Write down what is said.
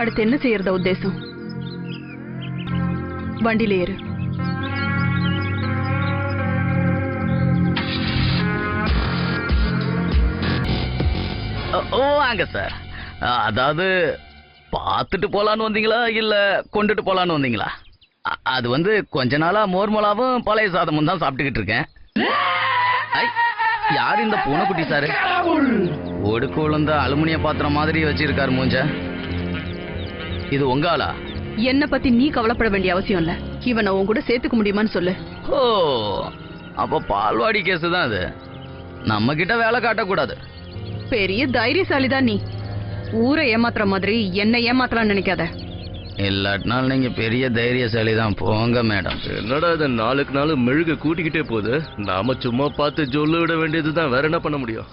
அடுத்து என்ன செய்யறத உத்தேசம்? வண்டியில ஏறு. ஓ வாங்க சார். அதாவது பார்த்துட்டு போலான்னு வந்தீங்களா இல்ல கொண்டுட்டு போலான்னு வந்தீங்களா? அது வந்து கொஞ்ச நாளா மோர்மலாவும் பழைய சாதமும் தான் சாப்பிட்டுக்கிட்டு இருக்கேன். யார் இந்த பூனைக்குட்டி சாரு? ஒடுக்கு விழுந்த அலுமினிய பாத்திரம் மாதிரி வச்சிருக்காரு மூஞ்ச. இது உங்க ஆளா? என்ன பத்தி நீ கவலைப்பட வேண்டிய அவசியம் இல்ல. இவனை உன் கூட சேர்த்துக்க முடியுமான்னு சொல்லு. ஓ அப்ப பால்வாடி கேஸ் தான் இது. நம்ம கிட்ட வேலை காட்டக்கூடாது. பெரிய தைரியசாலிதான் நீ. ஊரை ஏமாத்துற மாதிரி என்ன ஏமாத்தலாம் நினைக்காத. இல்லாட்டினாலும் நீங்க பெரிய தைரியசாலி தான். போங்க மேடம். என்னடா இதை நாளுக்கு நாள் மெழுக கூட்டிக்கிட்டே போகுது. நாம சும்மா பார்த்து ஜொல்லு விட வேண்டியதுதான். வேற என்ன பண்ண முடியும்?